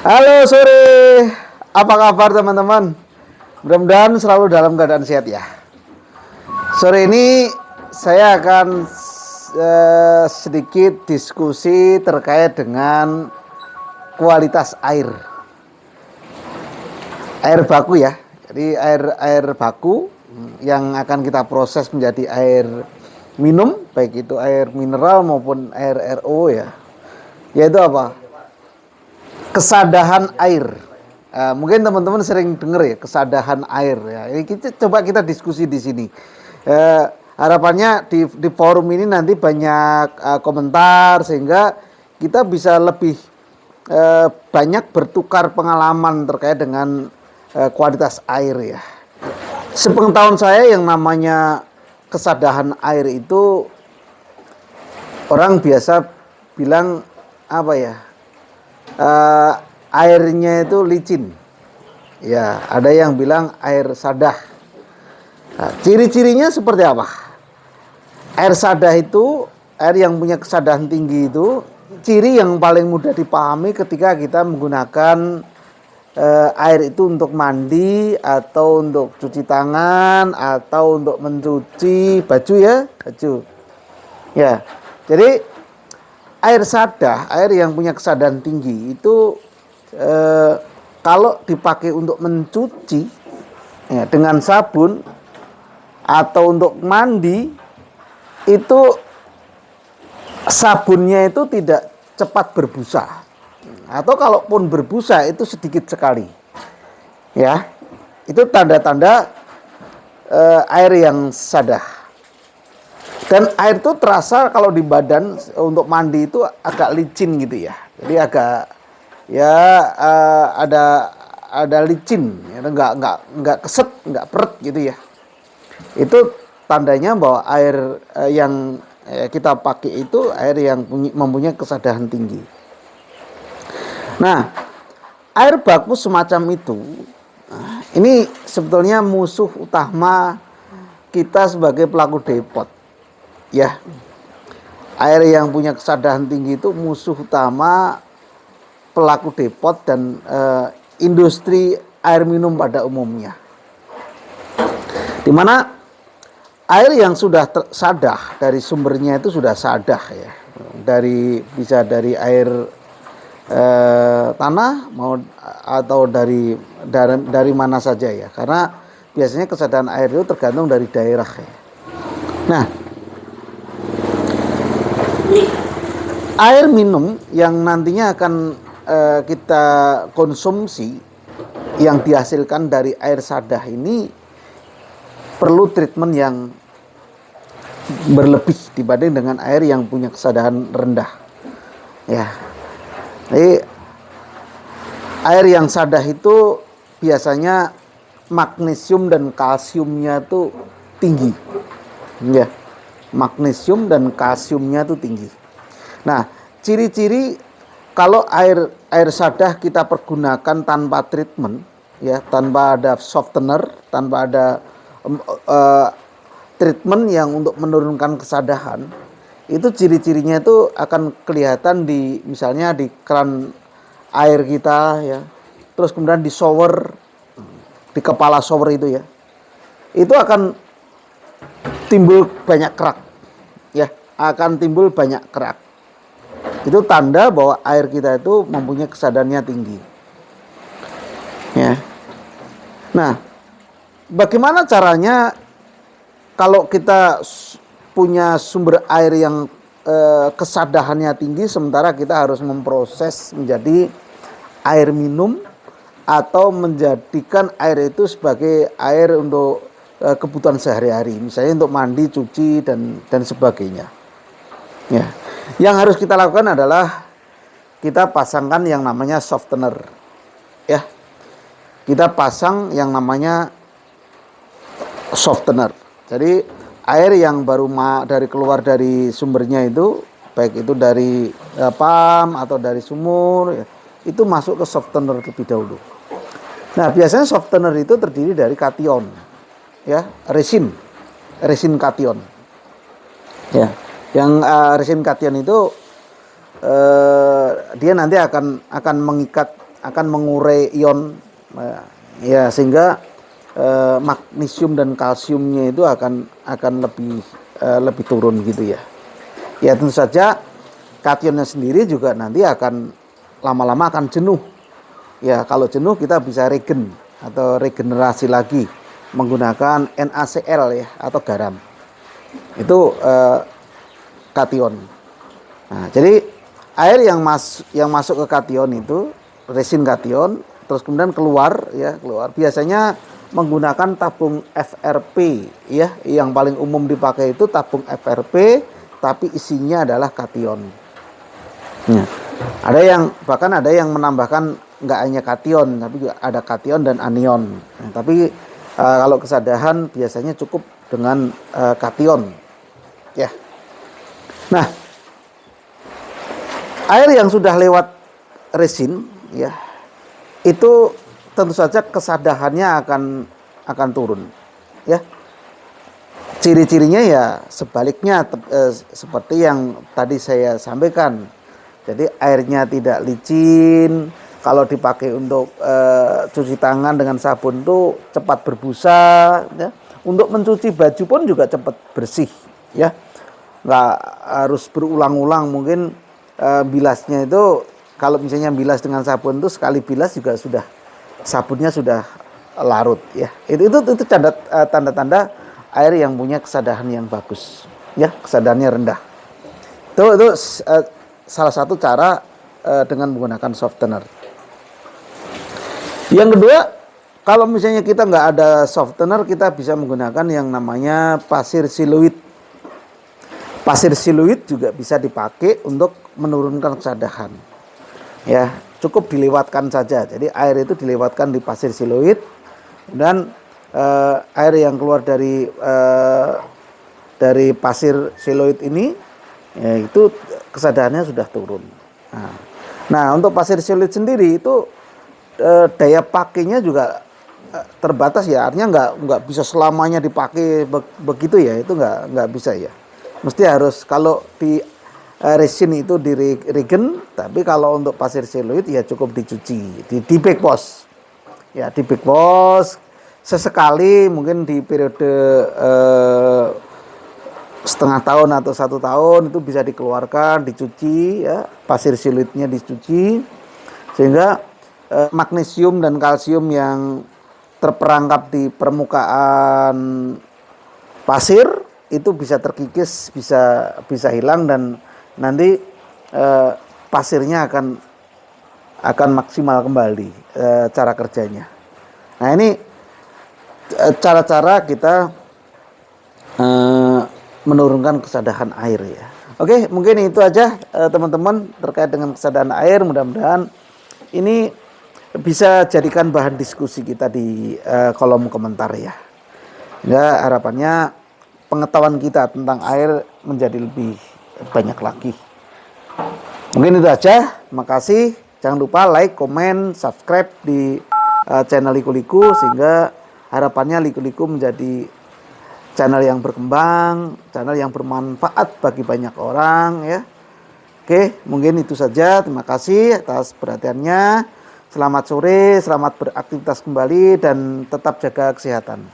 Halo sore, apa kabar teman-teman? Mudah-mudahan selalu dalam keadaan sehat ya. Sore ini saya akan sedikit diskusi terkait dengan kualitas air, air baku ya. Jadi air baku yang akan kita proses menjadi air minum, baik itu air mineral maupun air RO ya. Yaitu apa? Kesadahan air. Mungkin teman-teman sering dengar ya kesadahan air ya. Ini kita diskusi di sini. Harapannya di forum ini nanti banyak komentar sehingga kita bisa lebih banyak bertukar pengalaman terkait dengan kualitas air ya. Sepengetahuan saya yang namanya kesadahan air itu orang biasa bilang apa ya? Airnya itu licin. Ya, ada yang bilang air sadah. Nah, ciri-cirinya seperti apa? Air sadah itu, air yang punya kesadahan tinggi itu, ciri yang paling mudah dipahami ketika kita menggunakan air itu untuk mandi atau untuk cuci tangan atau untuk mencuci baju ya, baju. Ya. Jadi air sadah, air yang punya kesadahan tinggi itu kalau dipakai untuk mencuci ya, dengan sabun atau untuk mandi itu sabunnya itu tidak cepat berbusa atau kalaupun berbusa itu sedikit sekali ya, itu tanda-tanda air yang sadah. Dan air itu terasa kalau di badan untuk mandi itu agak licin gitu ya. Jadi agak ya ada licin, ya, nggak keset, nggak peret gitu ya. Itu tandanya bahwa air yang kita pakai itu air yang mempunyai kesadahan tinggi. Nah, air baku semacam itu, ini sebetulnya musuh utama kita sebagai pelaku depot. Ya, air yang punya kesadahan tinggi itu musuh utama pelaku depot dan industri air minum pada umumnya. Dimana air yang sudah sadah dari sumbernya itu sudah sadah ya, bisa dari air tanah mau atau dari mana saja ya, karena biasanya kesadahan air itu tergantung dari daerah ya. Nah, air minum yang nantinya akan kita konsumsi yang dihasilkan dari air sadah ini perlu treatment yang berlebih dibanding dengan air yang punya kesadahan rendah. Ya, jadi air yang sadah itu biasanya magnesium dan kalsiumnya itu tinggi. Ya, magnesium dan kalsiumnya itu tinggi. Nah, ciri-ciri kalau air sadah kita pergunakan tanpa treatment, ya, tanpa ada softener, tanpa ada treatment yang untuk menurunkan kesadahan, itu ciri-cirinya itu akan kelihatan misalnya di keran air kita, ya, terus kemudian di shower, di kepala shower itu ya, itu akan timbul banyak kerak, ya, akan timbul banyak kerak. Itu tanda bahwa air kita itu mempunyai kesadarannya tinggi. Ya. Nah, bagaimana caranya kalau kita punya sumber air yang kesadarannya tinggi sementara kita harus memproses menjadi air minum atau menjadikan air itu sebagai air untuk kebutuhan sehari-hari, misalnya untuk mandi, cuci dan sebagainya. Ya. Yang harus kita lakukan adalah kita pasangkan yang namanya softener. Ya. Kita pasang yang namanya softener. Jadi air yang baru keluar dari sumbernya itu, baik itu dari pam atau dari sumur ya, itu masuk ke softener terlebih dahulu. Nah, biasanya softener itu terdiri dari kation. Ya, resin kation. Ya. Yang resin kation itu dia nanti akan mengikat akan mengurai ion, ya sehingga magnesium dan kalsiumnya itu akan lebih turun gitu ya. Ya tentu saja kationnya sendiri juga nanti akan lama-lama akan jenuh. Ya kalau jenuh kita bisa regen atau regenerasi lagi menggunakan NaCl ya atau garam. Itu kation. Nah, jadi air yang masuk ke kation itu resin kation, terus kemudian keluar. Biasanya menggunakan tabung FRP ya, yang paling umum dipakai itu tabung FRP, tapi isinya adalah kation. Ya. Bahkan ada yang menambahkan nggak hanya kation, tapi juga ada kation dan anion. Nah, tapi kalau kesadahan biasanya cukup dengan kation. Ya. Nah, air yang sudah lewat resin, ya, itu tentu saja kesadahannya akan turun, ya. Ciri-cirinya ya sebaliknya seperti yang tadi saya sampaikan. Jadi airnya tidak licin. Kalau dipakai untuk cuci tangan dengan sabun itu cepat berbusa, ya. Untuk mencuci baju pun juga cepat bersih, ya. Nggak harus berulang-ulang. Mungkin bilasnya itu kalau misalnya bilas dengan sabun itu sekali bilas juga sudah sabunnya sudah larut, ya. Itu tanda-tanda air yang punya kesadaran yang bagus, ya, kesadarannya rendah. Itu salah satu cara dengan menggunakan softener. Yang kedua, kalau misalnya kita nggak ada softener, kita bisa menggunakan yang namanya pasir siluit. Pasir siluit juga bisa dipakai untuk menurunkan kesadaran. Ya, cukup dilewatkan saja. Jadi air itu dilewatkan di pasir siluit, dan air yang keluar dari pasir siluit ini, ya, itu kesadarannya sudah turun. Nah, untuk pasir siluit sendiri itu daya pakainya juga terbatas ya, artinya nggak bisa selamanya dipakai begitu ya, itu nggak bisa ya. Mesti harus, kalau di resin itu di regen, tapi kalau untuk pasir siluit ya cukup dicuci di bag wash. Ya, di bag wash sesekali, mungkin di periode setengah tahun atau 1 tahun itu bisa dikeluarkan, dicuci, ya, pasir siluitnya dicuci, sehingga magnesium dan kalsium yang terperangkap di permukaan pasir itu bisa terkikis, bisa hilang, dan nanti pasirnya akan maksimal kembali cara kerjanya. Nah, ini cara-cara kita menurunkan kesadaran air ya. Oke, mungkin itu aja teman-teman terkait dengan kesadaran air. Mudah-mudahan ini bisa jadikan bahan diskusi kita di kolom komentar ya. Ya, harapannya pengetahuan kita tentang air menjadi lebih banyak lagi. Mungkin itu aja. Terima kasih. Jangan lupa like, komen, subscribe di channel Liku-Liku, sehingga harapannya Liku-Liku menjadi channel yang berkembang, channel yang bermanfaat bagi banyak orang ya. Oke, mungkin itu saja. Terima kasih atas perhatiannya. Selamat sore, selamat beraktivitas kembali, dan tetap jaga kesehatan.